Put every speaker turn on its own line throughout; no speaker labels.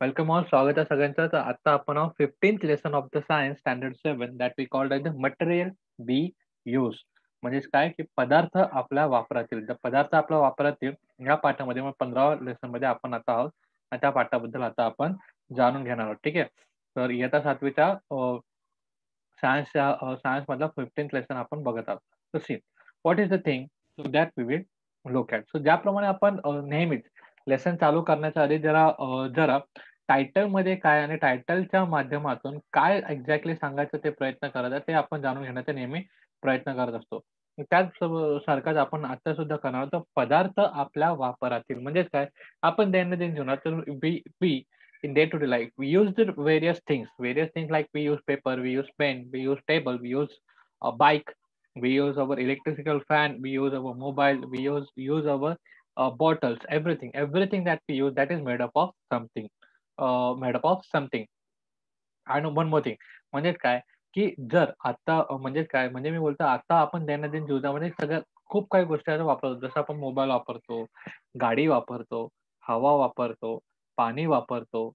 Welcome all. स्वागत आहे सगळ्यांचं. तर आता आपण आहोत 15th lesson of the science standard 7 that we called as the material be use. म्हणजेच काय की पदार्थ आपल्या वापरातील. तर पदार्थ आपल्या वापरातील या पाठामध्ये मग 15व्या लेसनमध्ये आपण आता आहोत आणि त्या पाठाबद्दल आता आपण जाणून घेणार आहोत. ठीक आहे. तर इयत्ता 7वीच्या सायन्स मधला 15th लेसन आपण बघत आहोत. तर see what is the thing so that we will look at. So ज्याप्रमाणे आपण नेहमीच लेसन चालू करण्याच्या आधी जरा टायटलमध्ये काय आणि टायटलच्या माध्यमातून काय एक्झॅक्टली सांगायचं ते प्रयत्न करायचा ते आपण जाणून घेण्याचा नेहमी प्रयत्न करत असतो. त्याच सारखाच आपण आता सुद्धा करणार आहोत. तर पदार्थ आपल्या वापरातील म्हणजेच काय आपण दैनंदिन जीवनात तर we in day to day life we use the various things like we use paper, we use pen, we use table, we use a bike, we use our electrical fan, we use our mobile, we use our bottles, everything that we use that is made up of something. आणि one more thing म्हणजेच काय, की जर आता म्हणजेच काय म्हणजे मी बोलतो आता आपण दैनंदिन जीवनामध्ये सगळ्या खूप काही गोष्टी आता वापरतो. जसं आपण मोबाईल वापरतो, गाडी वापरतो, हवा वापरतो, पाणी वापरतो,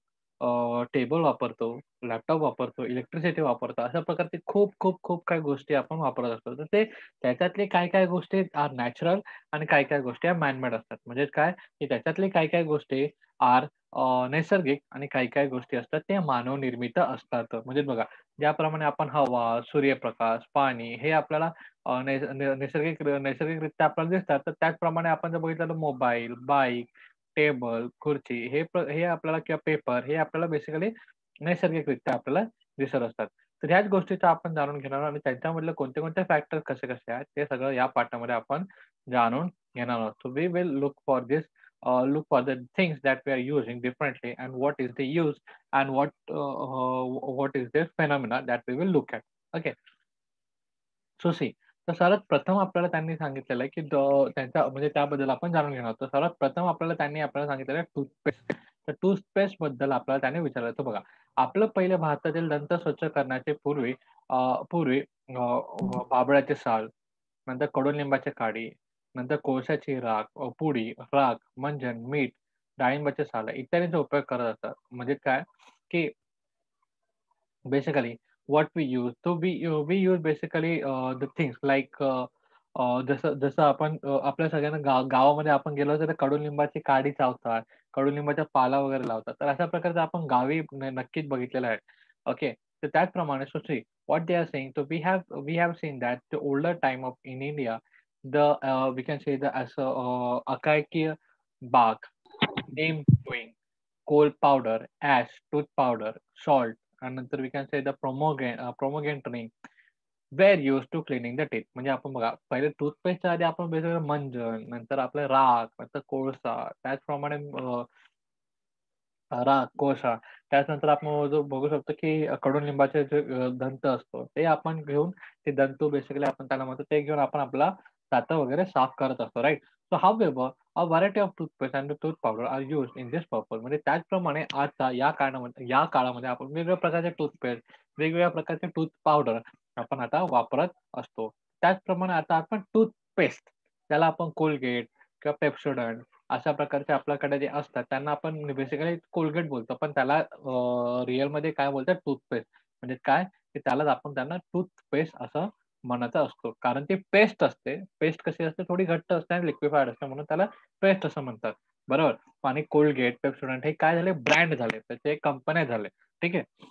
टेबल वापरतो, लॅपटॉप वापरतो, इलेक्ट्रिसिटी वापरतो. अशा प्रकारचे खूप काही गोष्टी आपण वापरत असतो. तर ते त्याच्यातले काही गोष्टी आर नॅचरल आणि काही गोष्टी मॅन असतात. म्हणजेच काय, की त्याच्यातले काही गोष्टी आर नैसर्गिक आणि काही गोष्टी असतात ते मानवनिर्मित असतात. म्हणजे बघा, ज्याप्रमाणे आपण हवा, सूर्यप्रकाश, पाणी हे आपल्याला नैसर्गिकरित्या आपल्याला दिसतात. तर त्याचप्रमाणे आपण जर बघितलं तर मोबाईल, बाईक, टेबल, खुर्ची हे आपल्याला किंवा पेपर हे आपल्याला बेसिकली नैसर्गिकरित्या आपल्याला दिसत असतात. तर ह्याच गोष्टीचं आपण जाणून घेणार आहोत आणि त्यांच्यामधले कोणते फॅक्टर कसे आहेत ते सगळं या पाठामध्ये आपण जाणून घेणार आहोत. So we will look for the things that we are using differently and what is the use and what is the phenomena that we will look at. Okay. So see तर सर्वात प्रथम आपल्याला त्यांनी सांगितलेलं आहे, की त्यांच्या म्हणजे त्याबद्दल आपण जाणून घेणार आहोत. तर सर्वात प्रथम त्यांनी आपल्याला सांगितलेलं आहे टूथपेस्ट. तर टूथपेस्टबद्दल आपल्याला त्याने विचारलं. तर बघा, आपलं पहिले भारतातील दंत स्वच्छ करण्याचे पूर्वी बाभळाचे साल, नंतर कडुलिंबाची काडी, नंतर कोळशाची पुडी, राख, मंजन, मीठ, डाळिंबाचे साल इत्यादींचा उपयोग करत असतात. म्हणजे काय, की basically what we use so we use basically the things like जसं जसं आपण आपल्या सगळ्यांना गावामध्ये आपण गेलो तर कडुलिंबाची काडी चावतात, कडुलिंबाचा पाला वगैरे लावतात. तर अशा प्रकारचं आपण गावी नक्कीच बघितलेलं आहे. ओके. तर त्याचप्रमाणे so see what they are saying so we have seen that the older time of in India the we can say the acacia bark, neem chewing, coal powder, ash, tooth powder, salt, आणि नंतर we can say the pomegranate ring were used to cleaning the teeth. म्हणजे आपण बघा, पहिले टूथपेस्टच्या आधी आपण वेगवेगळं मंजन, नंतर आपलं राख, नंतर कोळसा, त्याचप्रमाणे राख, कोळसा, त्याच्यानंतर आपण जो बघू शकतो, की कडुलिंबाचे जे दंत असतो, ते आपण घेऊन ते दंतू बेसिकली आपण त्याला म्हणतो, ते घेऊन आपण आपला दात वगैरे साफ करत असतो, right? So however a variety of toothpaste and tooth powder are used in this purpose. म्हणजे त्याचप्रमाणे आता या काळामध्ये आपण वेगवेगळ्या प्रकारचे टूथपेस्ट, वेगवेगळ्या प्रकारचे टूथ पावडर आपण आता वापरत असतो. त्याचप्रमाणे आता आपण टूथपेस्ट, त्याला आपण Colgate किंवा Pepsodent अशा प्रकारचे आपल्याकडे जे असतात, त्यांना आपण बेसिकली Colgate बोलतो. पण त्याला रिअलमध्ये काय बोलतात टूथपेस्ट. म्हणजे काय, की त्यालाच आपण त्यांना टूथपेस्ट असं म्हणत असतो. कारण ती पेस्ट असते. पेस्ट कशी असते, थोडी घट्ट असते आणि लिक्विफाईड असते म्हणून त्याला पेस्ट असं म्हणतात. बरोबर. आणि Colgate, Pepsodent हे काय झाले, ब्रँड झाले. त्याचे कंपन्या झाल्या. ठीक आहे.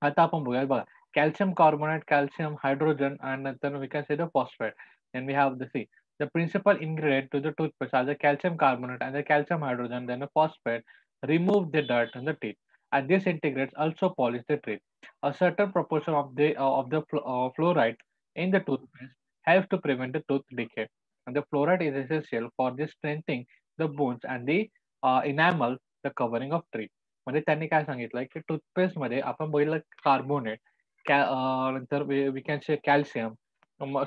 आता आपण बघूया बघा, calcium carbonate, calcium hydrogen and नंतर we can say the phosphate. Then we have the principal ingredient to the toothpaste are the calcium carbonate and the calcium hydrogen, then the phosphate remove the dirt in the teeth. And this integrates also polish the teeth. A certain proportion of the fluoride in the toothpaste helps to prevent the tooth decay. And the fluoride is essential for the strengthening the bones and the enamel, the covering of teeth. म्हणजे त्यांनी काय सांगितलंय, की टूथपेस्टमध्ये आपण बघितलं carbonate, नंतर we can say calcium,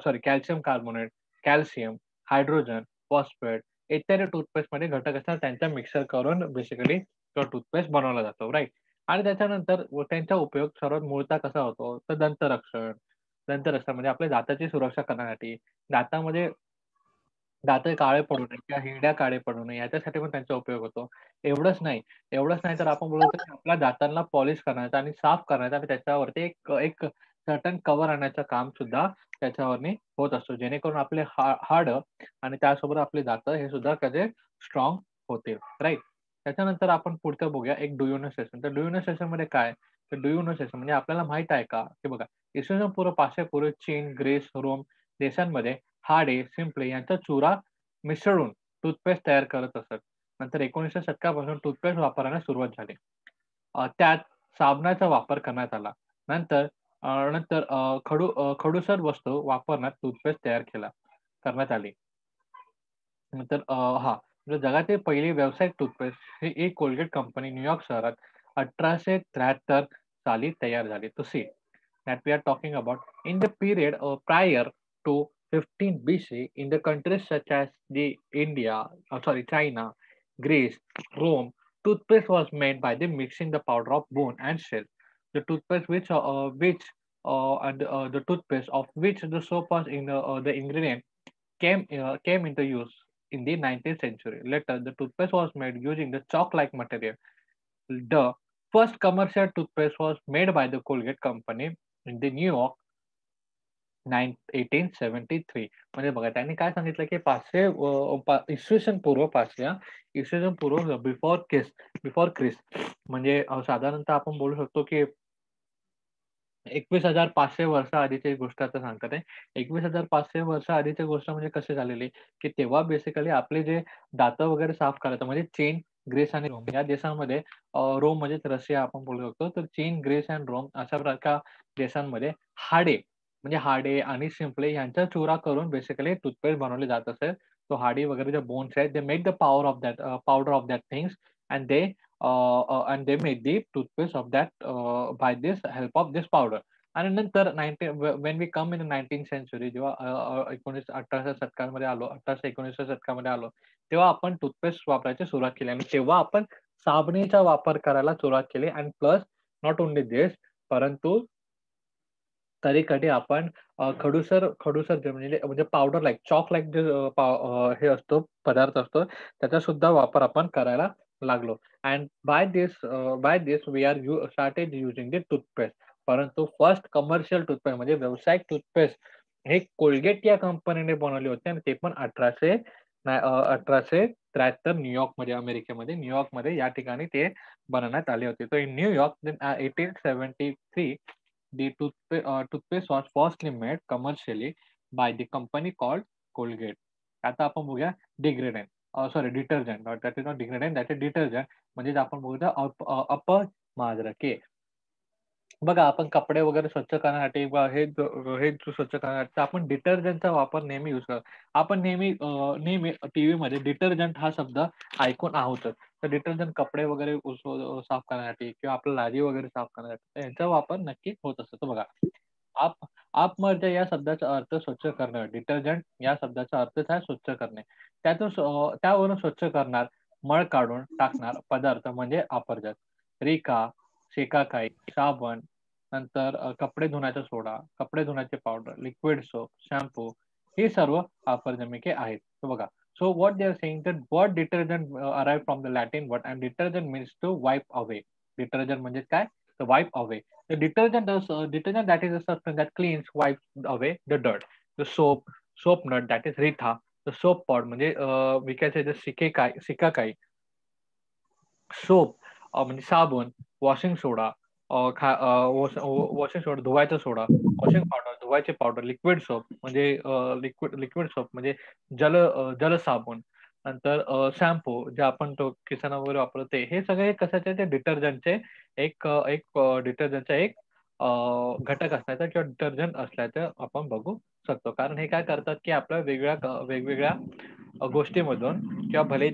sorry calcium carbonate, calcium, hydrogen, phosphate इत्यादी टूथपेस्टमध्ये घटक असतात. त्यांचा मिक्सर करून बेसिकली तो टूथपेस्ट बनवला जातो, राइट? आणि त्याच्यानंतर त्यांचा उपयोग सर्वात मूळतः कसा होतो, तर दंतरक्षण म्हणजे आपल्या दाताची सुरक्षा करण्यासाठी, दातामध्ये दात काळे पडू नये किंवा हिरड्या काळे पडू नये याच्यासाठी पण त्यांचा उपयोग होतो. एवढंच नाही तर आपण बोलतो की आपल्या दातांना पॉलिश करण्याचा आणि साफ करण्याचा आणि त्याच्यावरती एक एक सर्टन कव्हर आणण्याचं काम सुद्धा त्याच्यावरनी होत असतो. जेणेकरून आपले हाडं आणि त्यासोबत आपली दातं हे सुद्धा कसे स्ट्राँग होतील, राइट? त्याच्यानंतर आपण पुढचं बघूया एक डू यू नो सेशन. तर डू यू नो सेशनमध्ये काय? तर डू यू नो सेशन म्हणजे आपल्याला माहीत आहे का? की बघा इसवी सन पूर्व 500 पूर्वी चीन, ग्रीस, रोम देशांमध्ये हाडे, शिंपले यांचा चुरा मिसळून टूथपेस्ट तयार करत असत. नंतर 1900 शतकापासून टूथपेस्ट वापरण्यास सुरुवात झाली. त्यात साबणाचा वापर करण्यात आला. नंतर खडूसर वस्तू वापरण्यात टूथपेस्ट तयार करण्यात आली. नंतर हां, तर जगातील पहिली व्यावसायिक टूथपेस्ट ही एक कोलगेट कंपनी न्यूयॉर्क शहरात 1873 साली तयार झाली. तो C that we are talking about in the period prior to 15 BC in the countries such as the China, Greece, Rome, toothpaste was made by the mixing the powder of bone and shell. The toothpaste the toothpaste of which the soap was in the ingredient came into use in the 19th century. Later, the toothpaste was made using the chalk-like material. The first commercial toothpaste was made by the Colgate Company in the New York 1873. म्हणजे बघा त्यांनी काय सांगितलं की 500 इसवी सन पूर्व 500 इसवी सन पूर्व बिफोर ख्रिस्ट म्हणजे साधारणतः आपण बोलू शकतो की 21,500 वर्ष आधीची गोष्ट आता सांगतात आहे. 21,500 वर्ष आधीची गोष्ट म्हणजे कशी झालेली, की तेव्हा बेसिकली आपले जे दातं वगैरे साफ करायचं म्हणजे चीन, ग्रीस आणि रोम या देशांमध्ये रोम म्हणजेच रशिया आपण बोलू शकतो. तर चीन, ग्रीस आणि रोम अशा प्रकार देशांमध्ये हाडे म्हणजे हाडे आणि शिंपले यांचा चुरा करून बेसिकली टूथपेस्ट बनवले जात असेल. तो हाडी वगैरे जे बोन्स आहेत, they make the power of that powder of that things and they make the toothpaste of that by this help of this powder. आणि नंतर when we come in the 19th century जेव्हा 1800 शतकामध्ये आलो, 1800-1900 शतकामध्ये आलो, तेव्हा आपण टूथपेस्ट वापरायची सुरुवात केली आणि तेव्हा आपण साबणीचा वापर करायला सुरुवात केली आणि प्लस नॉट ओन्ली दिस परंतु कधी-कधी आपण खडूसर जे म्हणजे पावडर लाइक चॉक लाइक जे हे असतो पदार्थ असतो, त्याचा सुद्धा वापर आपण करायला लागलो. And by this we are started using the toothpaste. परंतु फर्स्ट कमर्शियल टूथपेस्ट म्हणजे व्यावसायिक टूथपेस्ट हे कोलगेट या कंपनीने बनवले होते आणि ते पण 1873 न्यूयॉर्कमध्ये अमेरिकेमध्ये न्यूयॉर्कमध्ये या ठिकाणी ते बनवण्यात आले होते. तर in New York 1873 the toothpaste was firstly made commercially by the company called Colgate. आता आपण बघूया degradant. Sorry detergent. That is not degradant, that is detergent. म्हणजेच आपण बघूया अपमार्जके. बघा आपण कपडे वगैरे स्वच्छ करण्यासाठी हे स्वच्छ करण्यासाठी आपण डिटर्जंटचा वापर नेहमी यूज करतो. आपण नेहमी टीव्हीमध्ये डिटर्जंट हा शब्द ऐकून आहोतच. तर डिटर्जंट कपडे वगैरे साफ करण्यासाठी किंवा आपलं लादी वगैरे साफ करण्यासाठी तर यांचा वापर नक्की होत असतो. तर बघा आप अपमर्ज या शब्दाचा अर्थ स्वच्छ करणं. डिटर्जंट या शब्दाचा अर्थच आहे स्वच्छ करणे. त्यावरून स्वच्छ करणार, मळ काढून टाकणार पदार्थ म्हणजे अपरजक. रिका, शिकाकाई, साबण, नंतर कपडे धुण्याचा सोडा, कपडे धुण्याचे पावडर, लिक्विड सोप, शॅम्पू हे सर्व अपरजमिके आहेत. तर बघा. So what they are saying that word detergent arrived from the Latin word and detergent means to wipe away. Detergent म्हणजे काय? To wipe away. The detergent that is a substance that cleans, wipes away the dirt. The soap nut that is Ritha. The soap pod म्हणजे we can say the shikakai. Soap म्हणजे साबण, washing सोडा, washing सोडा, धुवायचा सोडा, washing powder, धुवायचे powder, liquid soap म्हणजे liquid soap म्हणजे जल साबण. नंतर शॅम्पू जे आपण तो केसांना वगैरे वापरतो ते. हे सगळे कशाचे ते डिटर्जंटचे एक घटक असल्याचं किंवा डिटर्जंट असल्याचं आपण बघू शकतो. कारण हे काय करतात, की आपल्या वेगवेगळ्या गोष्टीमधून किंवा भले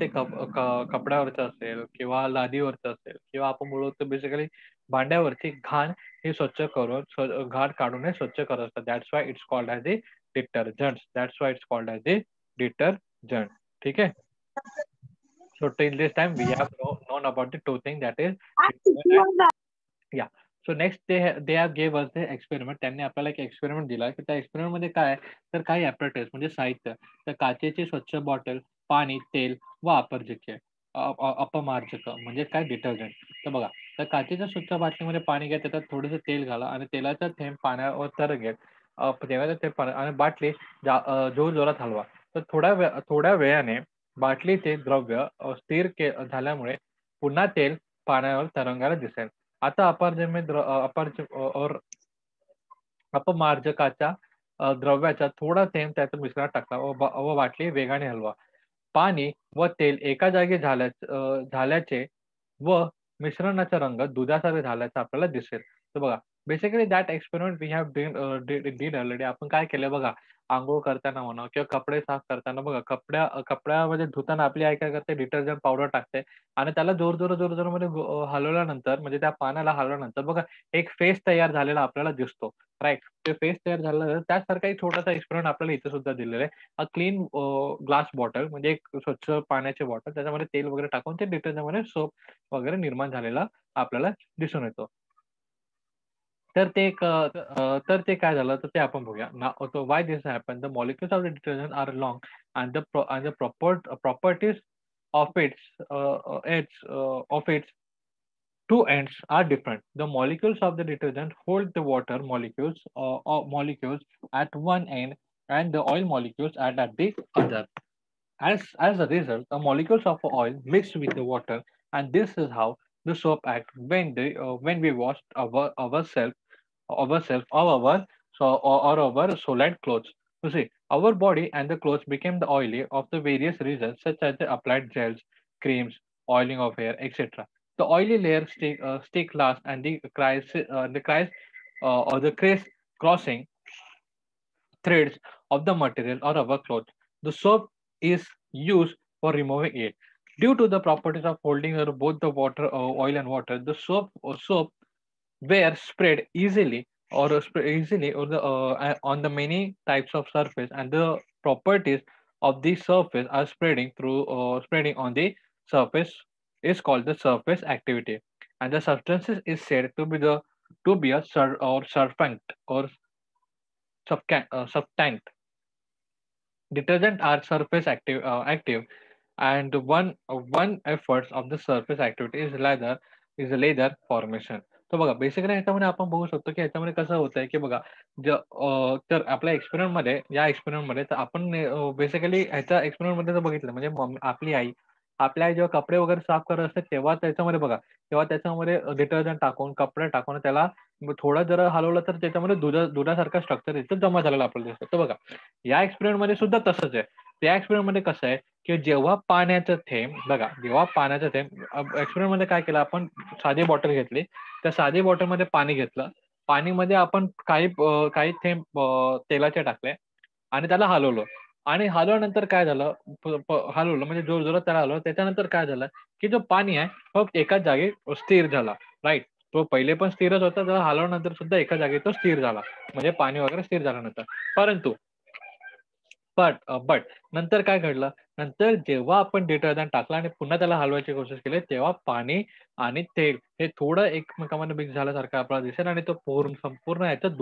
ते कपड्यावरचं असेल किंवा लादीवरचं असेल किंवा आपण बोलू तर बेसिकली भांड्यावरची घाण हे स्वच्छ करून घाण काढून हे स्वच्छ करत असतात. That's why it's called as the detergent. That's why it's called as the detergent. ठीक आहे. So till this time we have known about the two things that is detergent and yeah. So next they have gave us the experiment. त्यांनी आपल्याला एक experiment दिला, की त्या एक्सपेरिमेंटमध्ये काय आहे, तर काही ॲपरेटर्स म्हणजे साहित्य, तर काचेची स्वच्छ बॉटल, पाणी, तेल व अपमार्जक म्हणजे काय डिटर्जंट. तर बघा, तर काचेच्या स्वच्छ बाटलीमध्ये पाणी घ्या, त्याच्यात थोडंसं तेल घाला आणि तेलाचा थेंब पाण्यावर तरंगेल. तेलाचा थेंब पाण्यात आणि बाटली जोरजोरात हलवा. तर थोड्या वेळाने बाटलीचे द्रव्य स्थिर झाल्यामुळे पुन्हा तेल पाण्यावर तरंगायला दिसेल. आता अपमार्जकाच्या द्रव्याचा थोडा थेंब त्याच्या मिश्रणात टाका व बाटली वेगाने हलवा. पाणी व तेल एका जागी झाल्याचे व मिश्रणाचा रंग दुधासारखा झाल्याचं आपल्याला दिसेल. तर बघा, basically that experiment we have did already. आपण काय केलं बघा, अंघोळ करताना म्हणा किंवा कपडे साफ करताना बघा, कपड्यामध्ये धुताना आपली आई काय करते, डिटर्जंट पावडर टाकते आणि त्याला जोरजोरामध्ये हलवल्यानंतर म्हणजे त्या पाण्याला हलवल्यानंतर बघा, एक फेस तयार झालेला आपल्याला दिसतो. राइट. ते फेस तयार झालं त्याचसारखा एक छोटासा एक्सपेरिमेंट आपल्याला इथे सुद्धा दिलेला आहे. क्लीन ग्लास बॉटल म्हणजे एक स्वच्छ पाण्याची बॉटल त्याच्यामध्ये तेल वगैरे टाकून ते डिटर्जंटमध्ये सोप वगैरे निर्माण झालेला आपल्याला दिसून येतो. तर ते एक तर ते काय झालं तर ते आपण बघूया. Now why this happen? The molecules of the detergent are long and the properties of its two ends are different. The molecules of the detergent hold the water molecules at one end and the oil molecules at the other. As a result, the molecules of oil mix with the water, and this is how the soap act when we wash ourselves or our solid clothes. You see, our body and the clothes became the oily of the various reasons, such as the applied gels, creams, oiling of hair, etc. The oily layer stick last, and the crease crossing threads of the material or our cloth. The soap is used for removing it. Due to the properties of holding both the oil and water, the soap were spread easily on the many types of surface, and the properties of the surface are spreading on the surface is called the surface activity, and the substances is said to be a surfactant or subtant. Detergent are surface active, and one efforts of the surface activity is leather formation. तर बघा, basically ह्याच्यामध्ये आपण बघू शकतो, की ह्याच्यामध्ये कसं होतंय, की बघा तर आपल्या एक्सपेरिमेंटमध्ये तर आपण बेसिकली ह्याच्या एक्सपेरिमेंटमध्ये जर बघितलं म्हणजे आपली आई जेव्हा कपडे वगैरे साफ करत असते, तेव्हा त्याच्यामध्ये डिटर्जंट टाकून, कपडे टाकून त्याला थोडं जरा हलवलं तर त्याच्यामध्ये दुधासारखा स्ट्रक्चर इथं जमा झालेला आपल्याला दिसतो. तर बघा, या एक्सपेरिमेंटमध्ये सुद्धा तसंच आहे. त्या एक्सपेरिमेंटमध्ये कसं आहे, की जेव्हा पाण्याचं थेंब एक्सपेरिमेंटमध्ये काय केलं आपण, साधी बॉटल घेतली. त्या साधी बॉटलमध्ये पाणी घेतलं. पाणीमध्ये आपण काही थेंब तेलाचे टाकले आणि त्याला हलवलं आणि हलवल्यानंतर काय झालं, हलवलं म्हणजे जोरजोरात त्याला हलवलं. त्याच्यानंतर काय झालं, की जो पाणी आहे, तो एकाच जागी स्थिर झाला. राइट. तो पहिले पण स्थिरच होता. त्याला हलवल्यानंतर सुद्धा एका जागी तो स्थिर झाला. म्हणजे पाणी वगैरे स्थिर झाल्यानंतर. परंतु बट नंतर काय घडलं? नंतर जेव्हा आपण डिटर्जंट टाकलं आणि पुन्हा त्याला हलवायची कोशिश केली, तेव्हा पाणी आणि तेल हे थोडं एकमेकांमध्ये मिक्स झाल्यासारखं आपल्याला दिसेल आणि तो संपूर्ण ह्याच्यात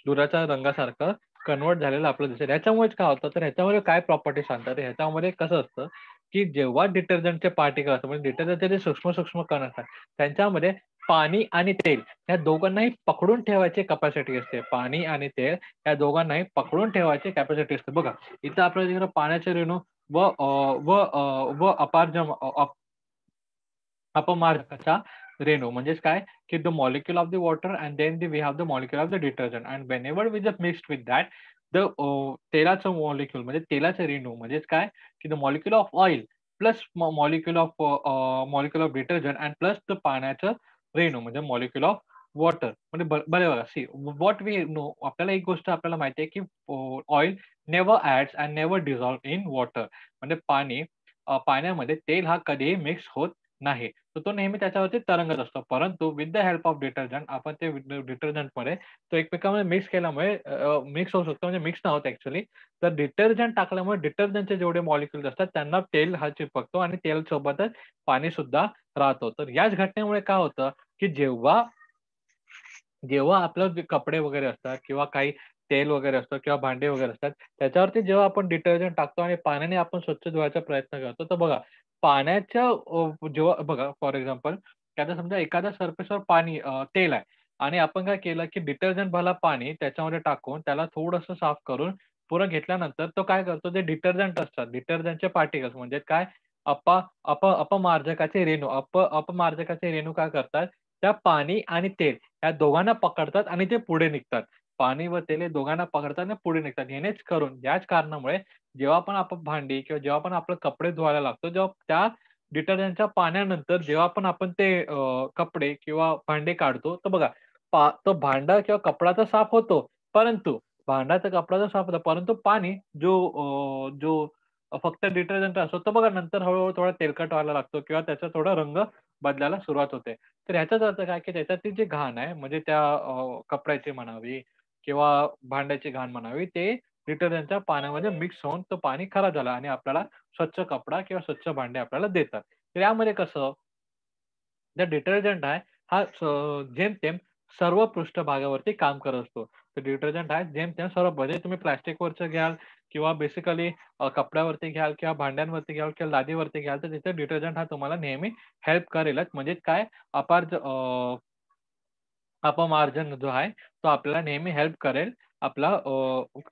दुधाच्या रंगासारखं कन्व्हर्ट झालेलं आपल्याला दिसेल. ह्याच्यामुळेच काय होतं, तर ह्याच्यामध्ये काय प्रॉपर्टी सांगतात, ह्याच्यामध्ये कसं असतं, की जेव्हा डिटर्जंटचे पार्टिकल असतात, म्हणजे डिटर्जंटचे जे सूक्ष्म कण असतात, त्यांच्यामध्ये पाणी आणि तेल या दोघांनाही पकडून ठेवायची कपॅसिटी असते. पाणी आणि तेल या दोघांनाही पकडून ठेवायची कॅपॅसिटी असते. बघा, इथं आपल्याला तिकडे पाण्याचे रेणू व अ, व अ, व अपारजम अपमार्जकाचा रेणू म्हणजेच काय, की the molecule of the water and then we have the molecule of the detergent and whenever we just mixed with that तेलाचं मॉलिक्युल म्हणजे तेलाचे रेणू म्हणजेच काय, की the molecule of oil plus molecule of detergent and plus the पाण्याचं रेणू म्हणजे मॉलिक्युल ऑफ वॉटर. म्हणजे बरे बघा, सी व्हॉट वी नो, आपल्याला एक गोष्ट आपल्याला माहिती आहे, की oil never ads and never dissolve in water. म्हणजे पाण्यामध्ये तेल हा कधीही मिक्स होत नाही. तर तो नेहमी त्याच्यावरती तरंगत असतो. परंतु with the help of detergent आपण ते डिटर्जंटमध्ये तो एकमेकांमध्ये मिक्स केल्यामुळे मिक्स होऊ शकतो, म्हणजे मिक्स नाही होत ॲक्चुअली. तर डिटर्जंट टाकल्यामुळे डिटर्जंटचे जेवढे मॉलिक्युल्स असतात त्यांना तेल हा चिपकतो आणि तेलसोबतच पाणी सुद्धा राहतो. तर याच घटनेमुळे काय होतं, की जेव्हा जेव्हा आपलं जे कपडे वगैरे असतात किंवा काही तेल वगैरे असतं किंवा भांडी वगैरे असतात, त्याच्यावरती जेव्हा आपण डिटर्जंट टाकतो आणि पाण्याने आपण स्वच्छ धुवायचा प्रयत्न करतो, तर बघा पाण्याच्या जेव्हा बघा फॉर एक्झाम्पल आता समजा एखाद्या सरफेसवर तेल आहे आणि आपण काय केलं, की डिटर्जंट वाला पाणी त्याच्यामध्ये टाकून त्याला थोडंसं साफ करून पुरं घेतल्यानंतर तो काय करतो, जे डिटर्जंट असतात, डिटर्जंटचे पार्टिकल्स म्हणजे काय अपमार्जकाचे रेणू अपमार्जकाचे रेणू काय करतात, त्या पाणी आणि तेल या दोघांना पकडतात आणि ते पुढे निघतात. पाणी व तेल हे दोघांना पकडतात आणि पुढे निघतात. याच कारणामुळे जेव्हा पण आपण भांडी किंवा जेव्हा पण आपले कपडे धुवायला लागतो, जेव्हा त्या डिटर्जंटच्या पाण्यानंतर जेव्हा पण आपण ते कपडे किंवा भांडे काढतो, तर बघा तो भांडा किंवा कपडा तर साफ होतो, परंतु भांडा तर कपडा तर साफ होतो, परंतु पाणी जो फक्त डिटर्जंट असतो, तो बघा नंतर हळू थोडा तेलकट व्हायला लागतो किंवा त्याचा थोडा रंग बदलायला सुरुवात होते. तर ह्याचाच अर्थ काय, की त्याच्यातली जी घाण आहे म्हणजे त्या कपड्याची म्हणावी किंवा भांड्याची घाण म्हणावी, ते डिटर्जंटच्या पाण्यामध्ये मिक्स होऊन तो पाणी खराब झालं आणि आपल्याला स्वच्छ कपडा किंवा स्वच्छ भांडे आपल्याला देतात. तर यामध्ये कसं जे डिटर्जंट आहे, हा जेमतेम सर्व पृष्ठभागावरती काम करत असतो. तर डिटर्जंट आहे जेमतेम सर्व भले तुम्ही प्लास्टिकवरचं घ्याल किंवा बेसिकली कपड्यावरती घ्याल किंवा भांड्यांवरती घ्याल किंवा लादीवरती घ्याल, तर तिथे डिटर्जंट हा तुम्हाला नेहमी हेल्प करेलच. म्हणजे काय अपमार्जन जो आहे, तो आपल्याला नेहमी हेल्प करेल. आपला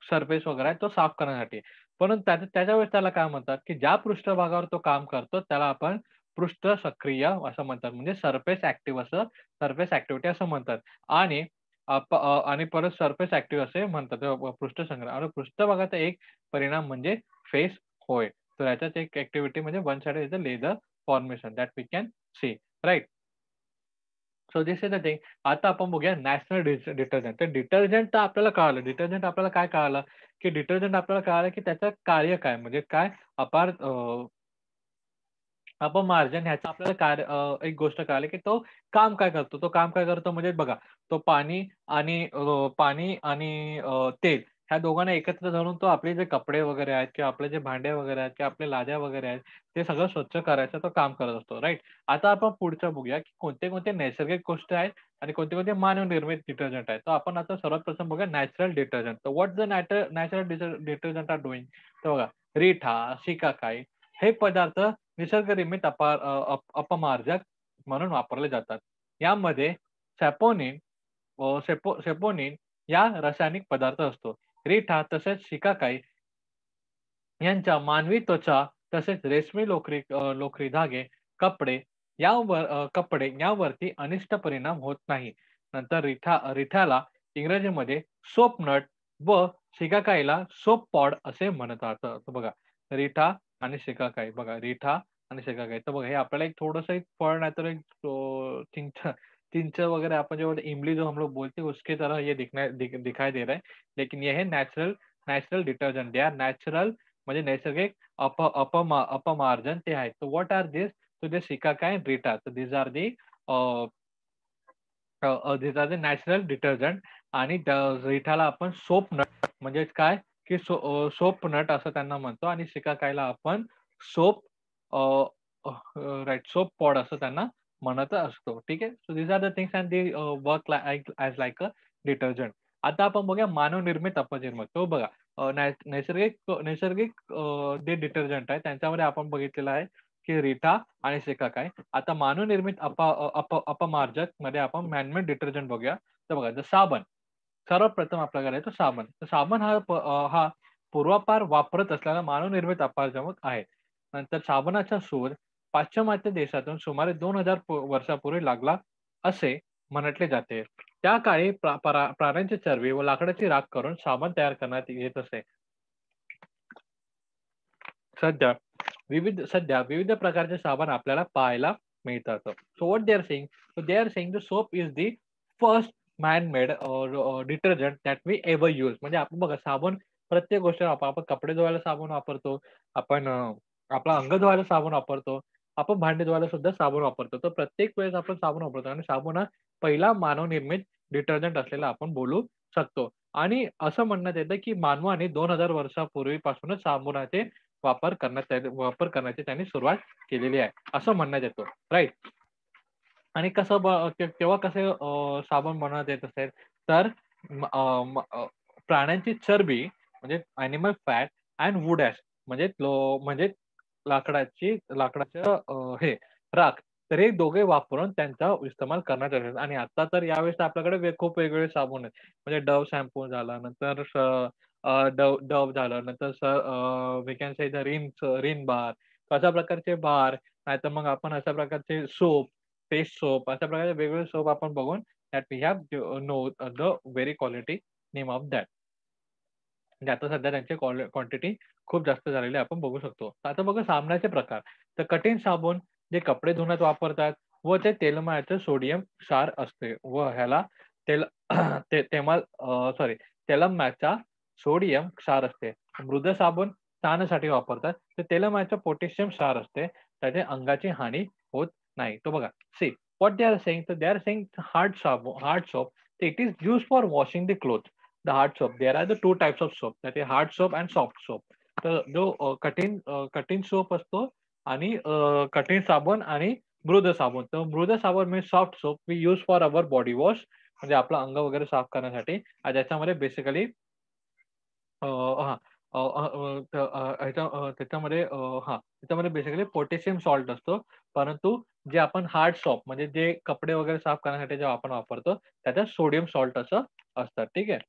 सरफेस वगैरे आहे तो साफ करण्यासाठी. म्हणून त्याच्या वेळेस त्याला काय म्हणतात, की ज्या पृष्ठभागावर तो काम करतो त्याला आपण पृष्ठ सक्रिय असं म्हणतात. म्हणजे सरफेस ॲक्टिव्हिटी असं म्हणतात. आणि आणि परत सरफेस ॲक्टिव्ह असे म्हणतात. पृष्ठ संग्रह आणि पृष्ठभागाचा एक परिणाम म्हणजे फेस होय. तर ह्याच्यात एक ॲक्टिव्हिटी म्हणजे one side is the lather formation that we can see right. So this is the thing. आता आपण बघूया नॅशनल डिटर्जंट. तर डिटर्जंट तर आपल्याला कळालं. डिटर्जंट आपल्याला काय कळालं, की डिटर्जंट आपल्याला कळालं, की त्याचं कार्य काय? म्हणजे काय अपमार्जन ह्याचं आपल्याला एक गोष्ट कळाली, की तो काम काय करतो? तो काम काय करतो म्हणजे बघा, तो पाणी आणि तेल ह्या दोघांना एकत्र धरून तो आपले जे कपडे वगैरे आहेत किंवा आपले जे भांडे वगैरे आहेत किंवा आपल्या लाद्या वगैरे आहेत, ते सगळं स्वच्छ करायचं तो काम करत असतो, राइट? आता आपण पुढचं बघूया, की कोणते-कोणते नैसर्गिक गोष्टी आहेत आणि कोणते-कोणते मानवनिर्मित डिटर्जंट आहेत. तर आपण आता सर्वात प्रथम बघूया नॅचरल डिटर्जंट. तर what the natural detergent are doing? तर बघा, रिठा, शिकाकाई हे पदार्थ निसर्गनिर्मित अपमार्जक म्हणून वापरले जातात. यामध्ये सॅपोनिन सेपोनिन या रासायनिक पदार्थ असतो. रिठा तसेच शिकाकाई यांच्या मानवी त्वचा तसेच रेशमी लोकरी धागे, कपडे यावरती अनिष्ट परिणाम होत नाही. नंतर रिठ्याला इंग्रजीमध्ये सोप नट व शिकाकाईला सोप पॉड असे म्हणतात. तर बघा रिठा आणि शिकाकाई बघा रिठा आणि शिकाकाई. तर बघा हे आपल्याला एक थोडंसं एक फळ नाहीतर एक चिंच चिंच वगैरह अपन जो इमली जो हम लोग बोलते हैं उसकी तरह ये दिखाई दे रहा है. लेकिन ये है natural detergent. They are natural म्हणजे नैसर्गिक अपमार्जन ते आहेत. So what are these? So they Shicakai and Rita. So uh, these are the natural detergent आणि रिठाला आपण सोप नट म्हणजेच काय की सोप नट असं त्यांना म्हणतो आणि शिकाकाईला आपण सोप राइट सोप पॉड असं त्यांना म्हणत असतो. ठीक आहे. So these are the things and they work as like a detergent. आता आपण बघूया मानवनिर्मित अपजीर्मक. तो बघा नैसर्गिक जे डिटर्जंट आहे त्यांच्यामध्ये आपण बघितलेलं आहे, की रिठा आणि शिकाकाई. आता मानवनिर्मित अपमार्जक मध्ये आपण मॅनमेड डिटर्जंट बघूया. तर बघा साबण. सर्वप्रथम आपल्याकडे आहे तो साबण. तर साबण हा पूर्वापार वापरत असलेला मानवनिर्मित अपमार्जक आहे. नंतर साबणाचा शोध पाश्चिमात्य देशातून सुमारे 2000 वर्षापूर्वी लागला असे म्हटले जाते. त्या काळी प्राण्यांची चरबी व लाकडाची राख करून साबण तयार करण्यात येत असे. सध्या विविध प्रकारचे साबण आपल्याला पाहायला मिळतात. So what they are saying? So they are saying the soap is the first man made detergent that we ever use. म्हणजे आपण बघा साबण प्रत्येक गोष्ट आपण कपडे धुवायला साबण वापरतो. आपण आपला अंग धुवायला साबण वापरतो. आपण भांडी धुवायला सुद्धा साबण वापरतो. तर प्रत्येक वेळेस आपण साबण वापरतो आणि साबण हा पहिला मानवनिर्मित डिटर्जंट असलेला आपण बोलू शकतो. आणि असं म्हणण्यात येतं, की मानवाने 2000 वर्षापूर्वीपासूनच साबणाचे वापर करण्याची त्यांनी सुरुवात केलेली आहे, असं म्हणण्यात येतं. राइट? आणि कसं तेव्हा कसे साबण बनवण्यात येत असेल, तर म अ, म अ, प्राण्यांची चरबी म्हणजे animal fat and wood ash म्हणजे म्हणजे लाकडाचं हे राख. तर हे दोघे वापरून त्यांचा इस्तेमाल करण्यात येतो आणि आता तर यावेळेस आपल्याकडे खूप वेगवेगळे साबण आहेत. म्हणजे डव्ह शॅम्पू झाला, नंतर डव्ह झालं, नंतर वी कॅन से द रिन बार अशा प्रकारचे बार, नाहीतर मग आपण अशा प्रकारचे सोप, फेस सोप अशा प्रकारचे वेगवेगळे सोप आपण बघून that we have know the very quality name of that. म्हणजे आता सध्या त्यांची क्वांटिटी खूप जास्त झालेली आपण बघू शकतो. तर आता बघा साबणाचे प्रकार. तर कठीण साबण जे कपडे धुण्यात वापरतात व ते तेलमळाचं सोडियम क्षार असते व ह्याला तेल सॉरी तेलमळाचा सोडियम क्षार असते. मृद साबण स्नानासाठी वापरतात. तर तेलमळाचं पोटॅशियम क्षार असते. त्याने अंगाची हानी होत नाही. तो बघा C what they are saying they are saying hard soap it is used for washing the clothes. The hard soap. There are the 2 types of soap. that is hard soap end soft soap. तर जो कठीण soap असतो आणि कठीण साबण आणि मृद साबण. तर मृद साबण म्हणजे soft soap we use for our body wash म्हणजे आपलं अंग वगैरे साफ करण्यासाठी आणि त्याच्यामध्ये बेसिकली हां. त्याच्यामध्ये त्याच्यामध्ये बेसिकली पोटॅशियम सॉल्ट असतो. परंतु जे आपण हार्ड सोप म्हणजे जे कपडे वगैरे साफ करण्यासाठी जेव्हा आपण वापरतो, त्याच्यात सोडियम सॉल्ट असं असतं. ठीक आहे.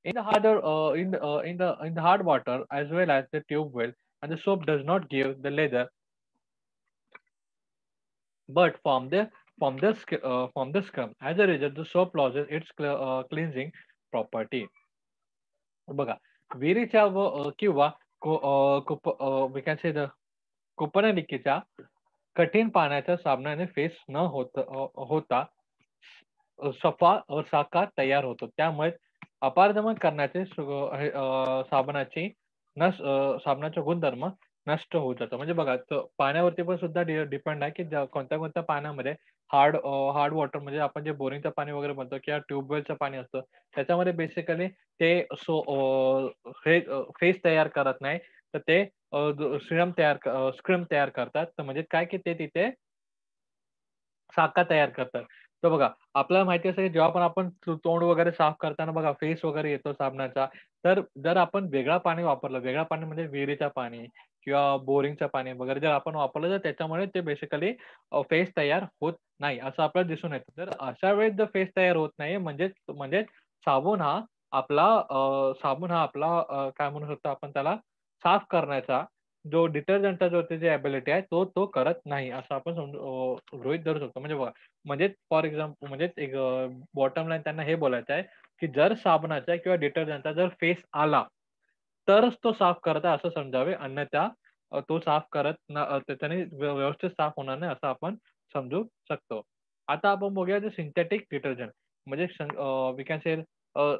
In the harder in the hard water as well as the tube well, and the soap does not give the leather, but from the scum. As a result, the soap loses its cleansing property. बघा, विहिरीच्या किंवा we can say the कूपनलिकेच्या कठीण पाण्याच्या साबणाने face न होता साका तयार होतो. त्यामुळे अपारदमन करण्याचे साबणाची साबणाचा गुणधर्म नष्ट होत जातो. म्हणजे बघा पाण्यावरती पण सुद्धा डिपेंड आहे, की कोणत्या-कोणत्या पाण्यामध्ये हार्ड वॉटर म्हणजे आपण जे बोरिंगचं पाणी वगैरे म्हणतो किंवा ट्यूबवेलचं पाणी असतं, त्याच्यामध्ये बेसिकली ते फेस तयार करत नाही. तर ते स्क्रम तयार करतात. तर म्हणजे काय, की ते तिथे साका तयार करतात. तर बघा, आपल्याला माहिती असेल, की जेव्हा पण आपण तोंड वगैरे साफ करताना बघा फेस वगैरे येतो साबणाचा. तर जर आपण वेगळं पाणी वापरलं, वेगळं पाणी म्हणजे विहिरीचं पाणी किंवा बोरिंगचं पाणी वगैरे जर आपण वापरलं, तर त्याच्यामुळे ते बेसिकली फेस तयार होत नाही, असं आपल्याला दिसून येतं. तर अशा वेळेस जर फेस तयार होत नाही म्हणजे साबण हा काय म्हणू शकतो आपण त्याला साफ करण्याचा जो डिटर्जंटचा जो त्याची एबिलिटी आहे, तो करत नाही, असं आपण गृहीत धरू शकतो. म्हणजे बघा, म्हणजे फॉर एक्झाम्पल म्हणजे एक बॉटम लाईन त्यांना हे बोलायचं आहे, की जर साबणाचा किंवा डिटर्जंटचा जर फेस आला, तरच तो साफ करत आहे असं समजावे. अन्यथा तो साफ करत त्याच्याने व्यवस्थित साफ होणार नाही असं आपण समजू शकतो. आता आपण बघूया जे सिंथेटिक डिटर्जंट म्हणजे वी कॅन से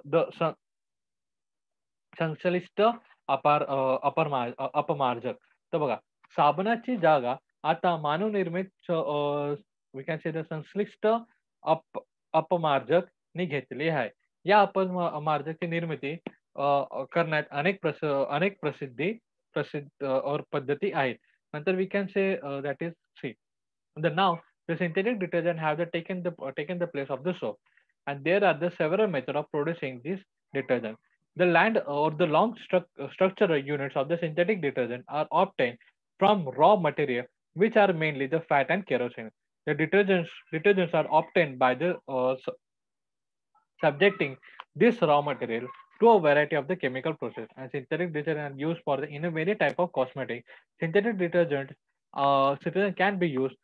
द संश्लिष्ट अपमार्जक. तर बघा, साबणाची जागा आता मानवनिर्मित वी कॅन से द संश्लिष्ट अपमार्जकनी घेतली आहे. या मार्जकची निर्मिती करण्यात प्रसिद्ध और पद्धती आहेत. नंतर we can say that is see now the synthetic detergent have taken the place of the soap, and there are the several methods of producing this detergent. The land or the long structural units of the synthetic detergent are obtained from raw material, which are mainly the fat and kerosene. The detergents are obtained by the subjecting this raw material to a variety of the chemical process, and synthetic detergent are used for in a many type of cosmetic. Synthetic detergent can be used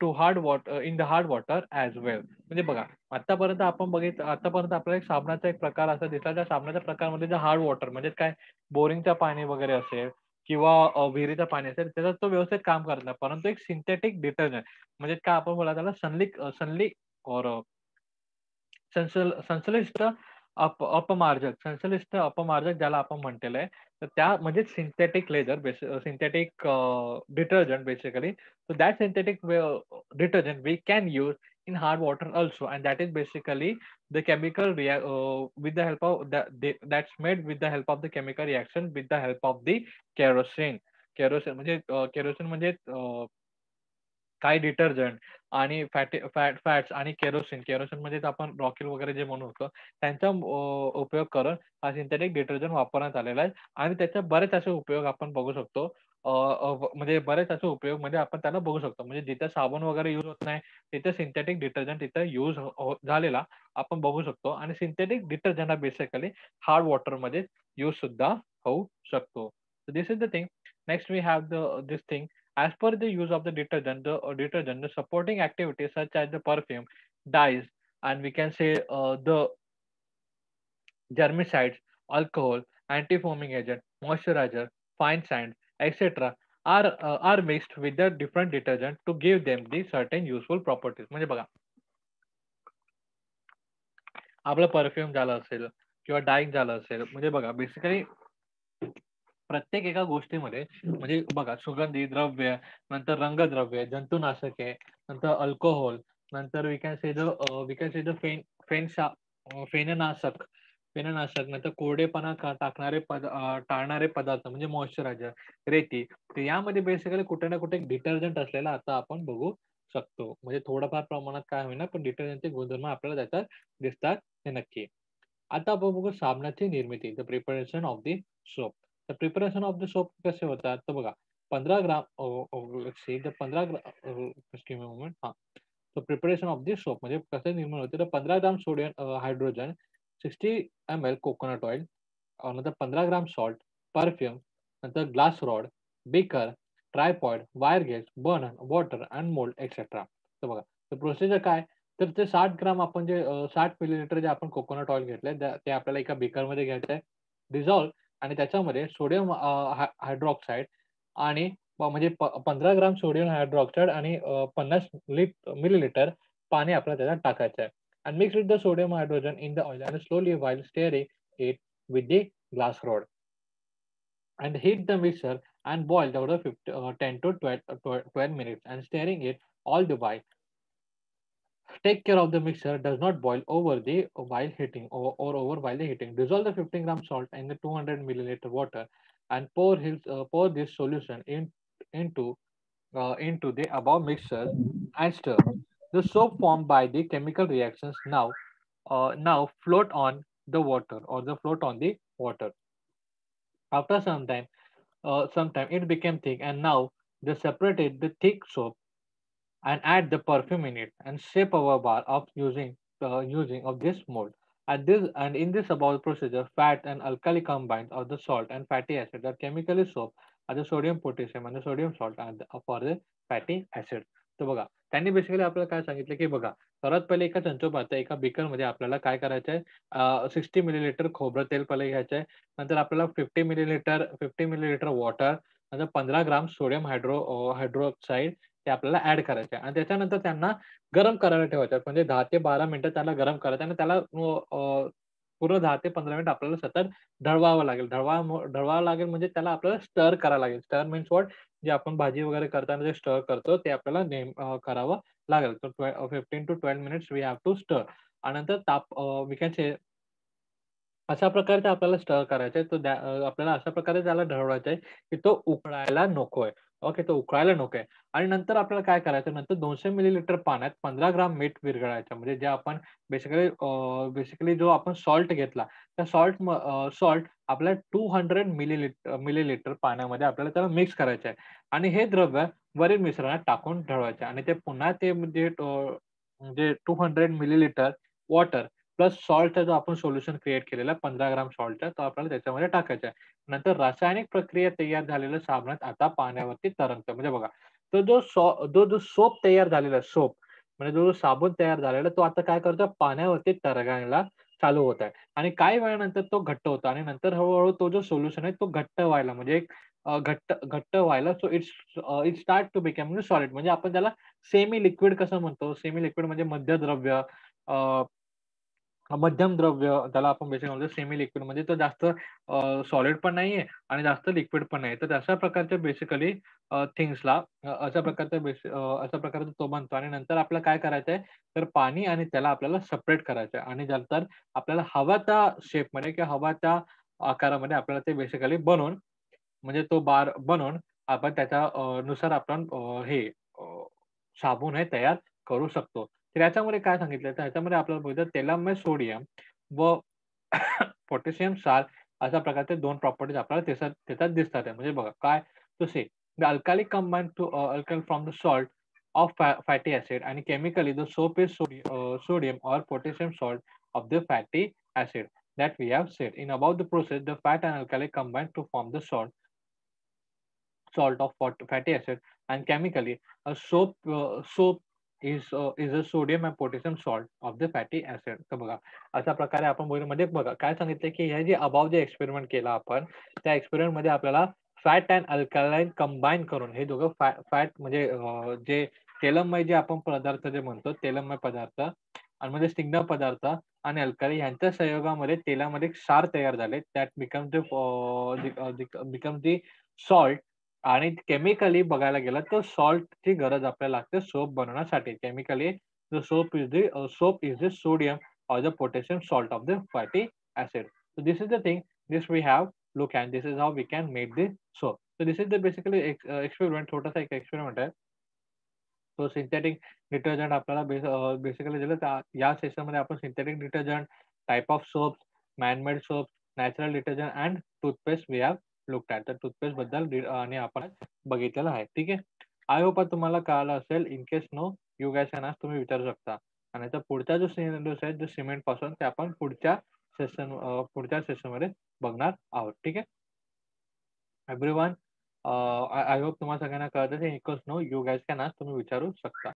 to hard water in the hard water as well. म्हणजे बघा, आतापर्यंत आपल्याला एक साबणाचा एक प्रकार असा दिसला, त्या साबणाच्या प्रकारमध्ये जे हार्ड वॉटर म्हणजे काय बोरिंगचं पाणी वगैरे असेल किंवा विहिरीचं पाणी असेल, त्याच्यात तो व्यवस्थित काम करत नाही. परंतु एक सिंथेटिक डिटर्जंट म्हणजे काय आपण बोला त्याला सनलिक और संश्लिष्ट संश्लिष्ट अपमार्जक ज्याला आपण म्हटलेलं आहे. तर त्या म्हणजे synthetic synthetic detergent basically. So that synthetic detergent we can use in hard water also, and that is basically the chemical with the help of that's made with the help of the chemical reaction with the help of the kerosene. Kerosene म्हणजे काही detergent आणि fats आणि kerosene म्हणजे आपण रॉकेल वगैरे जे म्हणतो त्यांचा उपयोग करून हा सिंथेटिक डिटर्जंट वापरण्यात आलेला आहे आणि त्याचे बरेच असे उपयोग आपण बघू शकतो. म्हणजे बरेच असे उपयोग म्हणजे आपण त्यांना बघू शकतो. म्हणजे जिथे साबण वगैरे यूज होत नाही, तिथे सिंथेटिक डिटर्जंट तिथे यूज झालेला आपण बघू शकतो आणि सिंथेटिक डिटर्जंट हा बेसिकली हार्ड वॉटरमध्ये यूज सुद्धा होऊ शकतो. This is the thing. Next we have this thing. As per the use of the detergent, the supporting activities such as the perfume, dyes, and we can say the germicides, alcohol, anti-foaming agent, moisturizer, fine sand, etc. Are mixed with the different detergent to give them the certain useful properties. म्हणजे बघा, आपलं perfume झालं असेल किंवा dyeing झालं असेल, म्हणजे बघा बेसिकली प्रत्येक एका गोष्टीमध्ये म्हणजे बघा सुगंधी द्रव्य, नंतर रंगद्रव्य, जंतुनाशके, नंतर अल्कोहोल, नंतर वी कॅन से द फेननाशक फेननाशक, नंतर कोरडेपणा टाकणारे टाळणारे पदार्थ म्हणजे मॉइश्चरायझर, रेती. तर यामध्ये बेसिकली कुठे ना कुठे डिटर्जंट असलेला आता आपण बघू शकतो. म्हणजे थोडंफार प्रमाणात काय होईना, पण डिटर्जंटचे गुणधर्म आपल्याला त्याच्यात दिसतात हे नक्की. आता आपण बघू साबणाची निर्मिती, the preparation of the soap. तर प्रिपरेशन ऑफ द सोप कसे होतात तर बघा 15 gram see the 15 excuse me moment हां. तर प्रिपरेशन ऑफ द सोप म्हणजे कसं निर्माण होते तर 15 gram sodium hydrogen, 60 ml coconut oil, नंतर 15 ग्राम सॉल्ट, परफ्यूम, नंतर glass rod, baker, tripod, wire gauge, burner, water and mould etcetera. तर बघा, तर प्रोसिजर काय तर ते 60 ग्राम आपण जे 60 मिलीलिटर जे आपण कोकोनट ऑइल घेतलंय ते आपल्याला एका बेकरमध्ये घ्यायचं आहे. डिसॉल्व्ह आणि त्याच्यामध्ये सोडियम हायड्रॉक्साईड आणि म्हणजे 15 ग्राम सोडियम हायड्रॉक्साईड आणि 50 मिलीलिटर पाणी आपल्याला त्याच्यात टाकायचं आहे. And mix with the sodium hydrogen in the oil and slowly while stirring it with the glass rod. And heat the mixture and boil over 10 to 12 minutes and stirring it all the while. Take care of the mixture does not boil over the while heating or over while the heating. Dissolve the 15 gram salt in the 200 milliliter water and pour this solution into the above mixture and stir. The soap formed by the chemical reactions now float on the water or the float on the water. After sometime it became thick and now they separated the thick soap and add the perfume in it and shape our bar of using of this mold. And in this about procedure, fat and alkali combines of the salt and fatty acid are chemically soap are the sodium potassium and the sodium salt and for the fatty acid. तर बघा त्यांनी basically आपल्याला काय सांगितलं की बघा सर्वात पहिले एका चंचोपात एका बेकरमध्ये आपल्याला काय करायचं आहे 60 मिलीलिटर खोबरं तेल पहिले घ्यायचं आहे. नंतर आपल्याला 50 मिलीलिटर वॉटर, नंतर 15 ग्राम सोडियम हायड्रोक्साईड ते आपल्याला ॲड करायचे आहे आणि त्याच्यानंतर त्यांना गरम करायला ठेवायचं आहे. म्हणजे 10 ते 12 मिनिटं त्याला गरम करायचं आणि त्याला पूर्ण 10 ते 15 मिनिट आपल्याला सतत ढवळावं लागेल. ढवळावं लागेल म्हणजे त्याला आपल्याला स्टर करावं लागेल. स्टर मीन्स व्हॉट? जे आपण भाजी वगैरे करताना जे स्टर करतो ते आपल्याला करावं लागेल. तर 15 to 12 minutes we have to stir आणि नंतर वी कॅन से अशा प्रकारे ते आपल्याला स्टर करायचं आहे. आपल्याला अशा प्रकारे त्याला ढवळायचं आहे, की तो उकळायला नकोय. ओके, तो उकळायला नकोय आणि नंतर आपल्याला काय करायचं, नंतर 200 मिलीलिटर पाण्यात 15 ग्राम मीठ विरघळायचं. म्हणजे जे आपण बेसिकली जो आपण सॉल्ट घेतला, त्या सॉल्ट आपल्याला 200 मिलीलिटर पाण्यामध्ये आपल्याला त्याला मिक्स करायचं आहे आणि हे द्रव्य वरील मिश्रणात टाकून ढवळायचं आणि ते पुन्हा ते म्हणजे 200 मिलीलिटर वॉटर प्लस सॉल्टचा जो आपण सोल्युशन क्रिएट केलेला 15 ग्राम सॉल्टचा तो आपल्याला त्याच्यामध्ये टाकायचा आहे. नंतर रासायनिक प्रक्रिया तयार झालेलं साबणात आता पाण्यावरती तरंगतं. म्हणजे बघा, जो सोप तयार झालेला सोप म्हणजे जो साबण तयार झालेला तो आता काय करतो पाण्यावरती तरंगायला चालू होत आहे आणि काही वेळानंतर तो घट्ट होतो आणि नंतर हळू तो जो सोल्युशन आहे तो घट्ट व्हायला म्हणजे घट्ट व्हायला so it start to become म्हणजे सॉलिड म्हणजे आपण त्याला सेमी लिक्विड कसं म्हणतो? सेमी लिक्विड म्हणजे मध्यद्रव्य मध्यम द्रव्य त्याला आपण बेसिकली म्हणतो सेमी लिक्विड म्हणजे तो जास्त सॉलिड पण नाहीये आणि जास्त लिक्विड पण नाही. तर अशा प्रकारच्या बेसिकली थिंग्सला अशा प्रकारचा तो बनतो आणि नंतर आपल्याला काय करायचंय, तर पाणी आणि त्याला आपल्याला सेपरेट करायचंय आणि नंतर आपल्याला हवा त्या शेपमध्ये किंवा हवा त्या आकारामध्ये आपल्याला ते बेसिकली बनवून म्हणजे तो बार बनवून आपण त्याच्या नुसार आपण साबण हे तयार करू शकतो. तर याच्यामध्ये काय सांगितलं तर ह्याच्यामध्ये आपल्याला बघितलं तेलामध्ये सोडियम व पोटॅशियम क्षार अशा प्रकारचे 2 प्रॉपर्टीज आपल्याला त्याच्यात दिसतात आहे. म्हणजे बघा काय to see the alkali combine to alkali from the salt of fatty acid and chemically the soap is sodium or potassium salt of the fatty acid that we have said. In about the process, the fat and alkali combine to form the salt of fatty acid and chemically a soap is a sodium and potassium salt of the fatty acid. तर बघा अशा प्रकारे आपण बघितलं म्हणजे बघा काय सांगितलं की ह्या जे अबाव जे एक्सपेरिमेंट केला आपण त्या एक्सपेरिमेंट मध्ये आपल्याला फॅट अँड अल्कलाईन कंबाईन करून हे दोघं फॅट म्हणजे जे तेलमय जे आपण पदार्थ जे म्हणतो तेलमय पदार्थ आणि म्हणजे स्निग्ध पदार्थ आणि अल्कली यांच्या संयोगामध्ये तेलामध्ये क्षार तयार झाले दॅट बिकम दी सॉल्ट आणि केमिकली बघायला गेलं तर सॉल्टची गरज आपल्याला लागते सोप बनवण्यासाठी. Chemically the soap is the sodium or the potassium salt of the fatty acid. So this is the thing this we have look and this is how we can make the soap. So this is the basically experiment छोटासा एक experiment आहे. तो synthetic detergent आपल्याला basically दिलं या सेशनमध्ये आपण synthetic detergent, type of soaps, man made soaps, natural detergent and toothpaste we have looked at. तर टूथपेस्ट बद्दल आणि आपण बघितलेलं आहे. ठीक आहे. आय होप तुम्हाला कळालं असेल. In case no you guys can ask तुम्ही विचारू शकता. आणि तर पुढचा जो सिलेंडर्स आहे, जो सिमेंट पासून ते आपण पुढच्या सेशनमध्ये बघणार आहोत. ठीक आहे. एव्हरीवन आय होप तुम्हाला सगळ्यांना कळत असेल. In case no you guys can ask तुम्ही विचारू शकता.